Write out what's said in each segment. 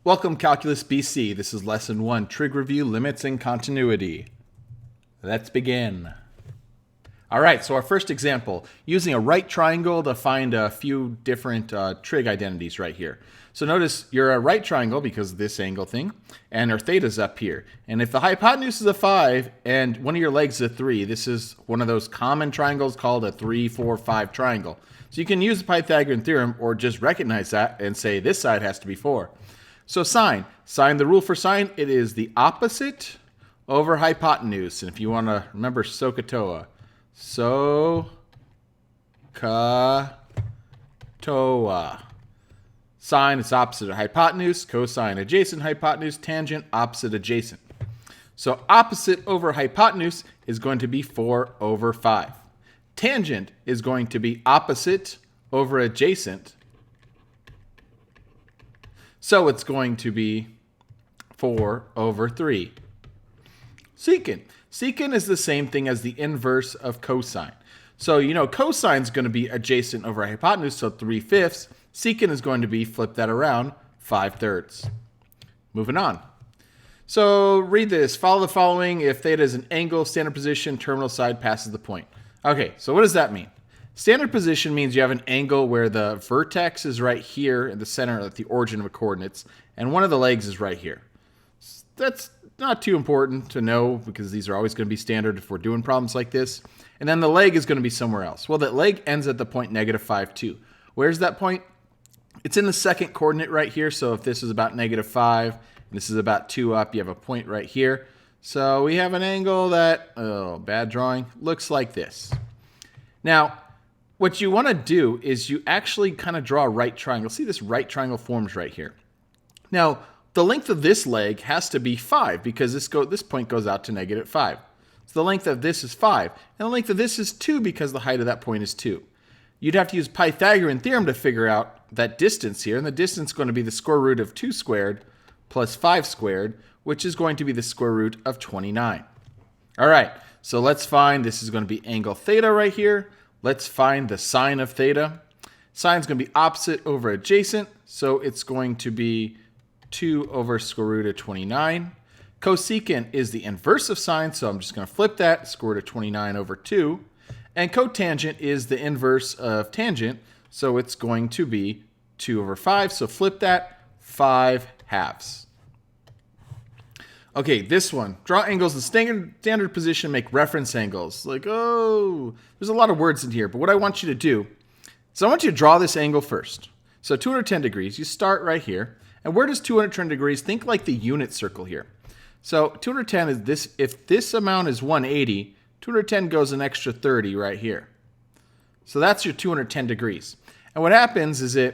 Welcome, Calculus BC. This is Lesson 1, Trig Review, Limits, and Continuity. Let's begin. All right, so our first example, using a right triangle to find a few different trig identities right here. So notice you're a right triangle because of this angle thing, and our theta's up here. And if the hypotenuse is a 5 and one of your legs is a 3, this is one of those common triangles called a 3, 4, 5 triangle. So you can use the Pythagorean theorem or just recognize that and say this side has to be 4. So sine, the rule for sine, it is the opposite over hypotenuse. And if you want to remember SOHCAHTOA, SOHCAHTOA. Sine is opposite of hypotenuse, cosine adjacent hypotenuse, tangent opposite adjacent. So opposite over hypotenuse is going to be 4 over 5. Tangent is going to be opposite over adjacent. So it's going to be 4 over 3. Secant. Secant is the same thing as the inverse of cosine. So, you know, cosine is going to be adjacent over hypotenuse, so 3/5. Secant is going to be, flip that around, 5/3. Moving on. So read this. Follow the following. If theta is an angle, standard position, terminal side passes the point. Okay, so what does that mean? Standard position means you have an angle where the vertex is right here in the center at the origin of the coordinates, and one of the legs is right here. That's not too important to know because these are always going to be standard if we're doing problems like this. And then the leg is going to be somewhere else. Well, that leg ends at the point -5, 2. Where's that point? It's in the second coordinate right here. So if this is about -5 and this is about 2 up, you have a point right here. So we have an angle that, oh, bad drawing, looks like this. Now, what you want to do is you actually kind of draw a right triangle. See, this right triangle forms right here. Now, the length of this leg has to be 5 because this point goes out to -5. So the length of this is 5. And the length of this is 2 because the height of that point is 2. You'd have to use Pythagorean theorem to figure out that distance here. And the distance is going to be the square root of 2 squared plus 5 squared, which is going to be the square root of 29. All right, so let's find, this is going to be angle theta right here. Let's find the sine of theta. Sine is going to be opposite over adjacent, so it's going to be 2 over square root of 29. Cosecant is the inverse of sine, so I'm just going to flip that, square root of 29 over 2. And cotangent is the inverse of tangent, so it's going to be 2 over 5. So flip that, 5/2. Okay, this one. Draw angles in standard position, make reference angles. Like, oh, there's a lot of words in here. But what I want you to do is I want you to draw this angle first. So 210 degrees, you start right here. And where does 210 degrees? Think like the unit circle here. So 210 is this, if this amount is 180, 210 goes an extra 30 right here. So that's your 210 degrees. And what happens is I'm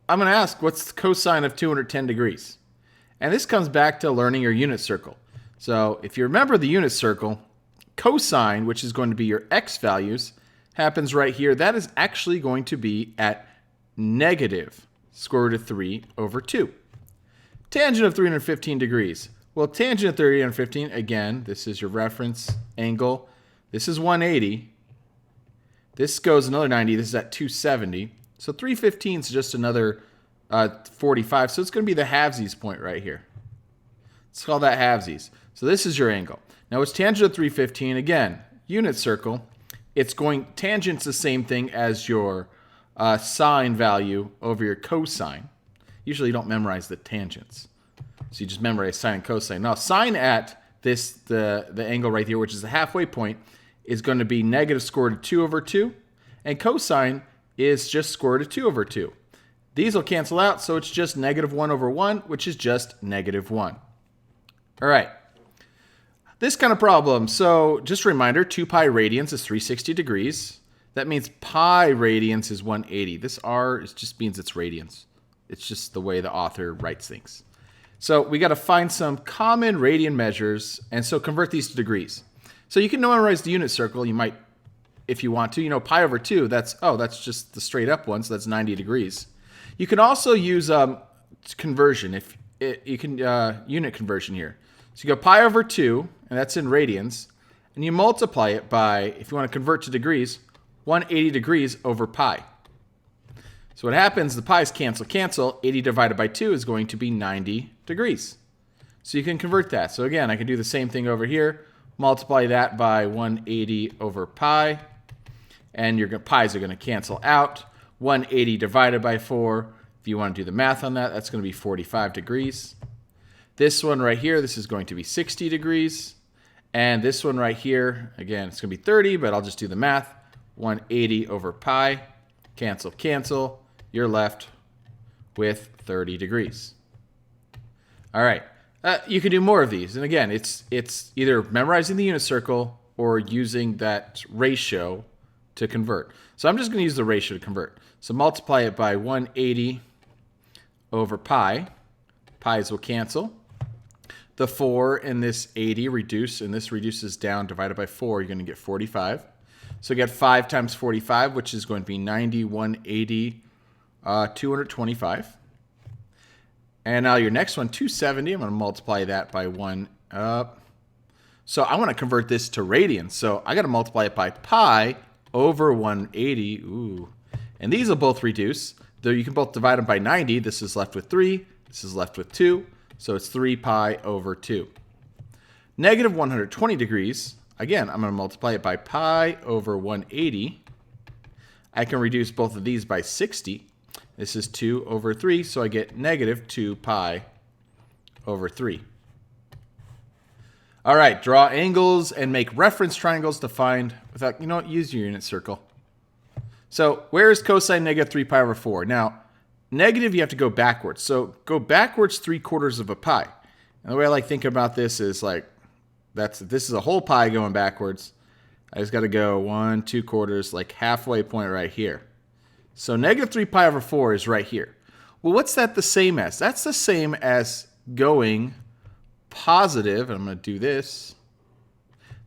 going to ask, what's the cosine of 210 degrees? And this comes back to learning your unit circle. So if you remember the unit circle, cosine, which is going to be your x values, happens right here. That is actually going to be at negative square root of 3 over 2. Tangent of 315 degrees. Well, tangent of 315, again, this is your reference angle. This is 180. This goes another 90. This is at 270. So 315 is just another 45. So it's going to be the halvesies point right here. Let's call that halvesies. So this is your angle. Now it's tangent of 315. Again, unit circle. Tangent's the same thing as your sine value over your cosine. Usually you don't memorize the tangents. So you just memorize sine and cosine. Now sine at the angle right here, which is the halfway point, is going to be negative square root of 2 over 2. And cosine is just square root of 2 over 2. These will cancel out, so it's just -1 over 1, which is just -1. All right. This kind of problem. So just a reminder, 2 pi radians is 360 degrees. That means pi radians is 180. This R just means it's radians. It's just the way the author writes things. So we got to find some common radian measures, and so convert these to degrees. So you can memorize the unit circle. You might, if you want to. You know, pi over 2, that's just the straight up one, so that's 90 degrees. You can also use conversion. Unit conversion here. So you go pi over 2, and that's in radians, and you multiply it by, if you want to convert to degrees, 180 degrees over pi. So what happens, the pi's cancel. 80 divided by 2 is going to be 90 degrees. So you can convert that. So again, I can do the same thing over here. Multiply that by 180 over pi. And your pi's are going to cancel out. 180 divided by 4. If you want to do the math on that, that's going to be 45 degrees. This one right here, this is going to be 60 degrees. And this one right here, again, it's going to be 30, but I'll just do the math. 180 over pi. Cancel. You're left with 30 degrees. All right. You can do more of these. And again, it's either memorizing the unit circle or using that ratio to convert. So I'm just going to use the ratio to convert. So multiply it by 180 over pi. Pi's will cancel. The 4 in this 80 reduce, and this reduces down, divided by 4, you're going to get 45. So you get 5 times 45, which is going to be 90, 180, 225. And now your next one, 270, I'm going to multiply that by 1 up. So I want to convert this to radians. So I got to multiply it by pi over 180. Ooh. And these will both reduce. Though you can both divide them by 90. This is left with 3. This is left with 2. So it's 3 pi over 2. Negative 120 degrees. Again, I'm going to multiply it by pi over 180. I can reduce both of these by 60. This is 2 over 3, so I get negative 2 pi over 3. All right, draw angles and make reference triangles to find, without, you know what, use your unit circle. So where is cosine negative 3 pi over 4? Now, negative, you have to go backwards. So go backwards 3/4 of a pi. And the way I like thinking about this is like, this is a whole pi going backwards. I just got to go 1 2/4, like halfway point right here. So negative 3 pi over 4 is right here. Well, what's that the same as? That's the same as going positive, and I'm going to do this.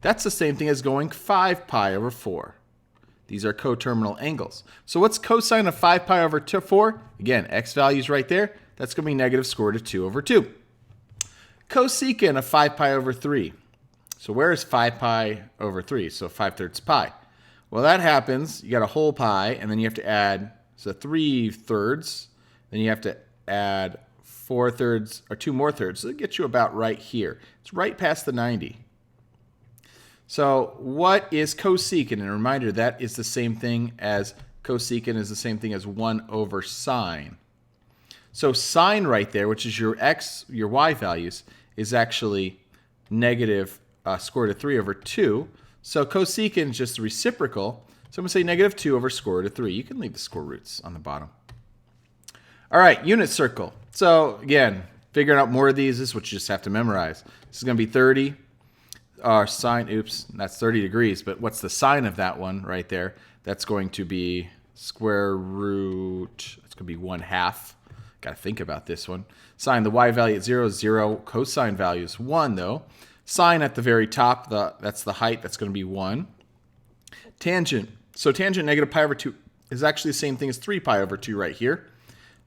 That's the same thing as going 5 pi over 4. These are coterminal angles. So what's cosine of 5 pi over 4? Again, x value is right there. That's going to be negative square root of 2 over 2. Cosecant of 5 pi over 3. So where is 5 pi over 3? So 5/3 pi. Well, that happens. You got a whole pi, and then you have to add, so 3/3. Then you have to add 4/3, or 2 more thirds. So it gets you about right here. It's right past the 90. So what is cosecant? And a reminder, that is the same thing as, cosecant is the same thing as 1 over sine. So sine right there, which is your x, your y values, is actually negative square root of 3 over 2. So cosecant is just the reciprocal. So I'm going to say negative 2 over square root of 3. You can leave the square roots on the bottom. All right, unit circle. So again, figuring out more of these is what you just have to memorize. This is going to be 30. Sine, oops, that's 30 degrees. But what's the sine of that one right there? That's going to be square root, it's going to be 1/2. Got to think about this one. Sine, the y value at 0 is 0. Cosine value is 1, though. Sine at the very top, that's the height. That's going to be 1. Tangent. So tangent negative pi over 2 is actually the same thing as 3 pi over 2 right here.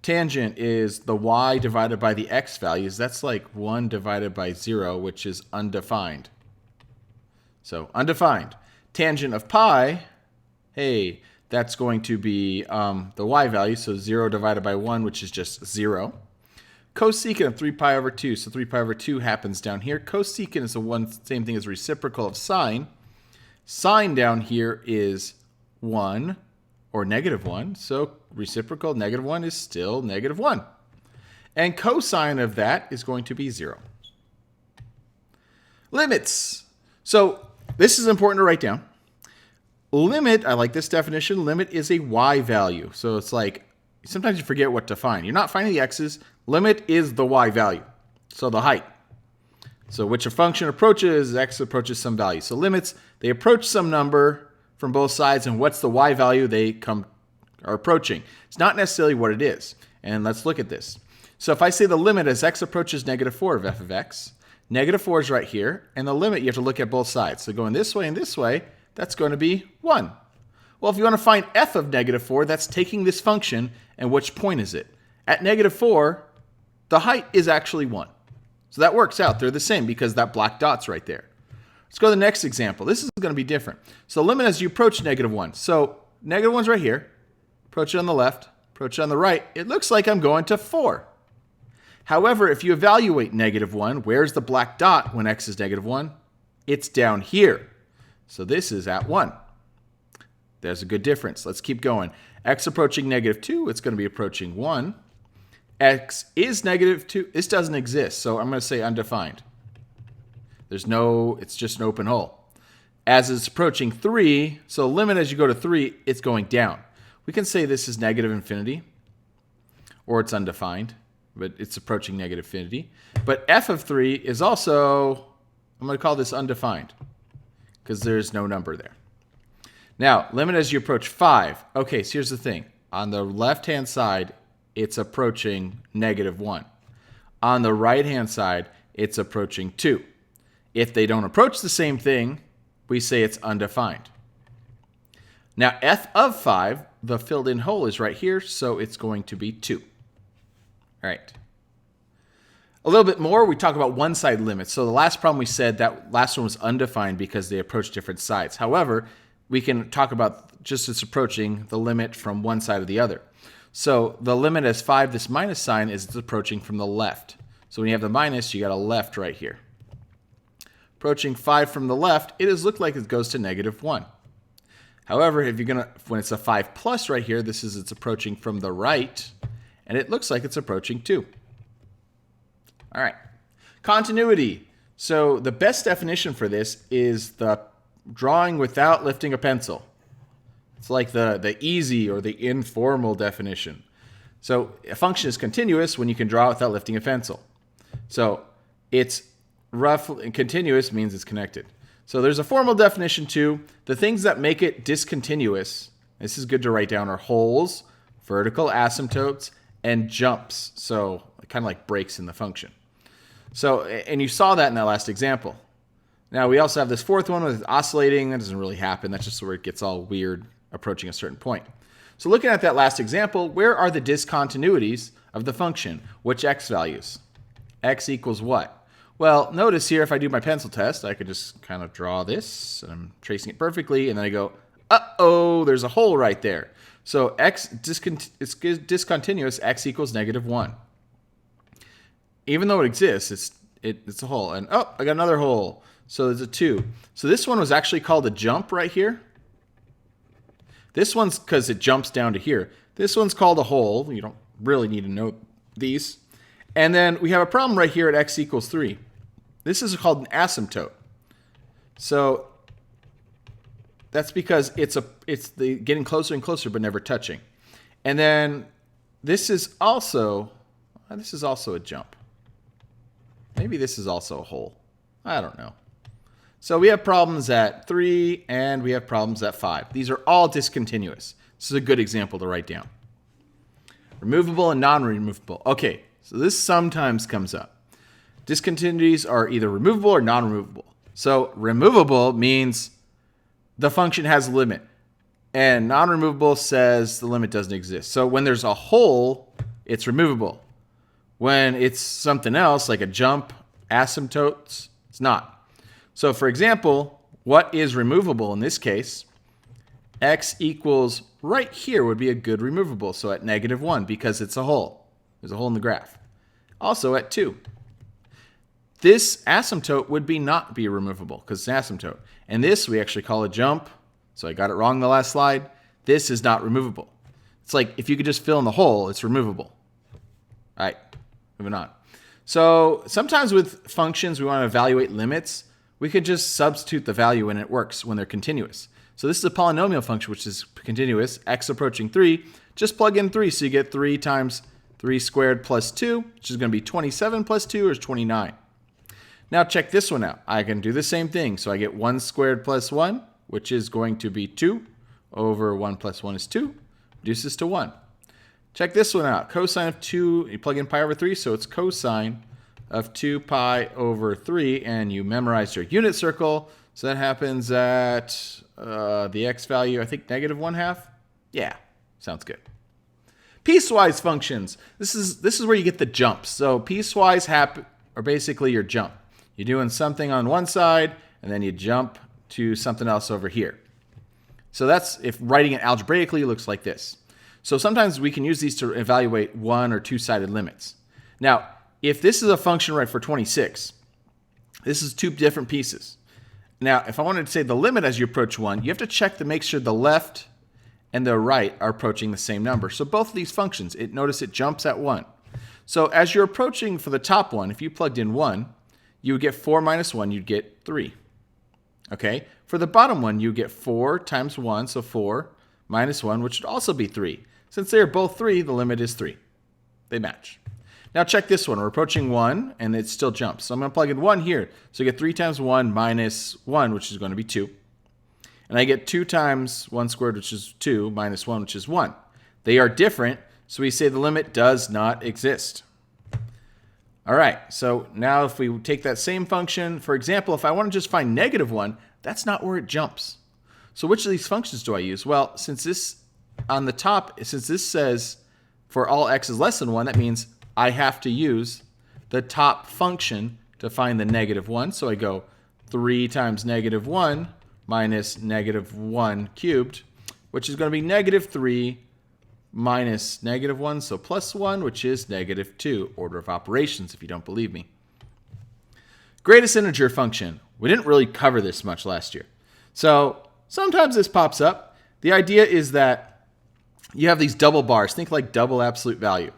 Tangent is the y divided by the x values. That's like 1 divided by 0, which is undefined. So undefined. Tangent of pi, hey, that's going to be the y value, so 0 divided by 1, which is just 0. Cosecant of 3 pi over 2, so 3 pi over 2 happens down here. Cosecant is the same thing as reciprocal of sine. Sine down here is 1 or negative 1, so reciprocal negative 1 is still negative 1. And cosine of that is going to be 0. Limits. So this is important to write down. Limit, I like this definition, limit is a y value. So it's like, sometimes you forget what to find. You're not finding the x's. Limit is the y value, so the height. So which a function approaches, x approaches some value. So limits, they approach some number from both sides, and what's the y value they are approaching? It's not necessarily what it is. And let's look at this. So if I say the limit as x approaches negative 4 of f of x, negative 4 is right here, and the limit you have to look at both sides. So going this way and this way, that's going to be 1. Well, if you want to find f of negative 4, that's taking this function, and which point is it? At negative 4, the height is actually 1. So that works out. They're the same because that black dot's right there. Let's go to the next example. This is going to be different. So limit as you approach negative 1. So negative 1's right here. Approach it on the left. Approach on the right, it looks like I'm going to 4. However, if you evaluate -1, where's the black dot when x is -1? It's down here. So this is at 1. There's a good difference. Let's keep going. X approaching -2, it's going to be approaching 1. X is -2. This doesn't exist, so I'm going to say undefined. It's just an open hole. As it's approaching 3, so limit as you go to 3, it's going down. We can say this is -infinity, or it's undefined, but it's approaching -infinity. But f of 3 is also, I'm going to call this undefined, because there's no number there. Now, limit as you approach 5. Okay, so here's the thing. On the left-hand side, it's approaching -1. On the right-hand side, it's approaching 2. If they don't approach the same thing, we say it's undefined. Now, f of 5, the filled-in hole is right here, so it's going to be 2. All right. A little bit more, we talk about one-side limits. So the last problem we said that last one was undefined because they approach different sides. However, we can talk about just it's approaching the limit from one side or the other. So the limit as 5, this minus sign, is it's approaching from the left. So when you have the minus, you got a left right here. Approaching 5 from the left, it does look like it goes to -1. However, if you're when it's a 5 plus right here, it's approaching from the right, and it looks like it's approaching 2. All right. Continuity. So the best definition for this is the drawing without lifting a pencil. It's like the easy or the informal definition. So a function is continuous when you can draw without lifting a pencil. So it's roughly continuous means it's connected. So there's a formal definition too. The things that make it discontinuous, this is good to write down, are holes, vertical asymptotes, and jumps. So kind of like breaks in the function. So, and you saw that in that last example. Now we also have this fourth one with oscillating. That doesn't really happen. That's just where it gets all weird approaching a certain point. So looking at that last example, where are the discontinuities of the function? Which x values? X equals what? Well, notice here, if I do my pencil test, I could just kind of draw this, and I'm tracing it perfectly, and then I go, uh-oh, there's a hole right there. So x it's discontinuous, x equals -1. Even though it exists, it's a hole. And oh, I got another hole. So there's a 2. So this one was actually called a jump right here. This one's because it jumps down to here. This one's called a hole. You don't really need to know these. And then we have a problem right here at x equals 3. This is called an asymptote. So that's because it's getting closer and closer but never touching. And then this is also a jump. Maybe this is also a hole. I don't know. So we have problems at 3 and we have problems at 5. These are all discontinuous. This is a good example to write down. Removable and non-removable. Okay, so this sometimes comes up. Discontinuities are either removable or non-removable. So removable means the function has a limit. And non-removable says the limit doesn't exist. So when there's a hole, it's removable. When it's something else, like a jump, asymptotes, it's not. So for example, what is removable in this case? X equals right here would be a good removable. So at -1, because it's a hole. There's a hole in the graph. Also at 2. This asymptote would not be removable because it's an asymptote. And this we actually call a jump. So I got it wrong the last slide. This is not removable. It's like if you could just fill in the hole, it's removable. All right, moving on. So sometimes with functions, we want to evaluate limits. We could just substitute the value and it works when they're continuous. So this is a polynomial function, which is continuous, x approaching 3. Just plug in 3, so you get 3 times 3 squared plus 2, which is going to be 27 plus 2, or is 29. Now check this one out. I can do the same thing. So I get 1 squared plus 1, which is going to be 2, over 1 plus 1 is 2, reduces to 1. Check this one out. Cosine of 2, you plug in pi over 3, so it's cosine of 2 pi over 3, and you memorize your unit circle. So that happens at the x value, I think -1/2. Yeah, sounds good. Piecewise functions. This is where you get the jumps. So piecewise are basically your jump. You're doing something on one side, and then you jump to something else over here. So that's, if writing it algebraically, it looks like this. So sometimes we can use these to evaluate one or two-sided limits. Now, if this is a function right for 26, this is two different pieces. Now, if I wanted to say the limit as you approach 1, you have to check to make sure the left and the right are approaching the same number. So both of these functions, notice it jumps at 1. So as you're approaching for the top one, if you plugged in 1, you would get 4 minus 1, you'd get 3. Okay? For the bottom one, you get 4 times 1, so 4 minus 1, which would also be 3. Since they're both 3, the limit is 3. They match. Now check this one. We're approaching 1, and it still jumps. So I'm going to plug in 1 here. So I get 3 times 1 minus 1, which is going to be 2. And I get 2 times 1 squared, which is 2, minus 1, which is 1. They are different, so we say the limit does not exist. All right, so now if we take that same function, for example, if I want to just find negative 1, that's not where it jumps. So which of these functions do I use? Well, since this on the top, since this says for all x is less than 1, that means I have to use the top function to find the negative 1. So I go 3 times negative 1 minus negative 1 cubed, which is going to be negative 3 minus negative 1, so plus 1, which is negative 2, order of operations, if you don't believe me. Greatest integer function. We didn't really cover this much last year. So sometimes this pops up. The idea is that you have these double bars. Think like double absolute value.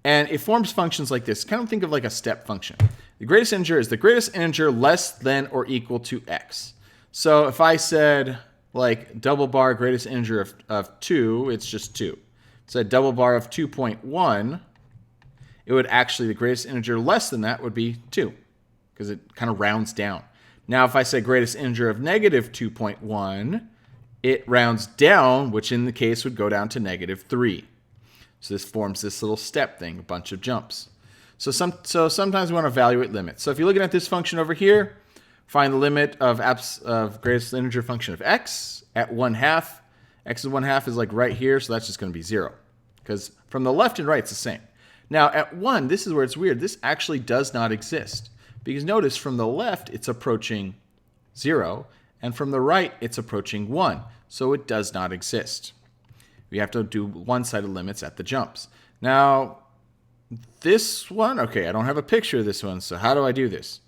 And it forms functions like this. Kind of think of like a step function. The greatest integer is the greatest integer less than or equal to x. So if I said like double bar greatest integer of 2, it's just 2. So a double bar of 2.1, it would actually, the greatest integer less than that would be 2, because it kind of rounds down. Now, if I say greatest integer of negative 2.1, it rounds down, which in the case would go down to negative 3. So this forms this little step thing, a bunch of jumps. So sometimes we want to evaluate limits. So if you're looking at this function over here, find the limit of greatest integer function of x at 1/2. X is 1/2 is like right here, so that's just going to be 0. Because from the left and right, it's the same. Now, at 1, this is where it's weird. This actually does not exist. Because notice, from the left, it's approaching 0. And from the right, it's approaching 1. So it does not exist. We have to do one-sided limits at the jumps. Now, this one, okay, I don't have a picture of this one, so how do I do this?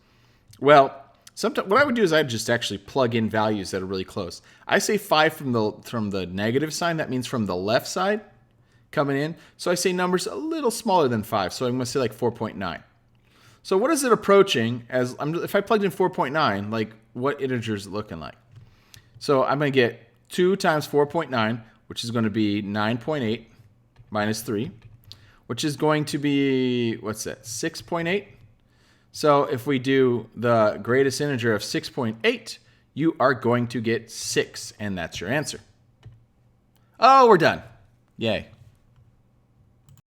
Well, sometimes what I would do is I'd just actually plug in values that are really close. I say 5 from the negative sign. That means from the left side coming in. So I say numbers a little smaller than 5. So I'm going to say like 4.9. So what is it approaching? If I plugged in 4.9, like what integer is it looking like? So I'm going to get 2 times 4.9, which is going to be 9.8 minus 3, which is going to be, what's that, 6.8? So if we do the greatest integer of 6.8, you are going to get 6, and that's your answer. Oh, we're done. Yay.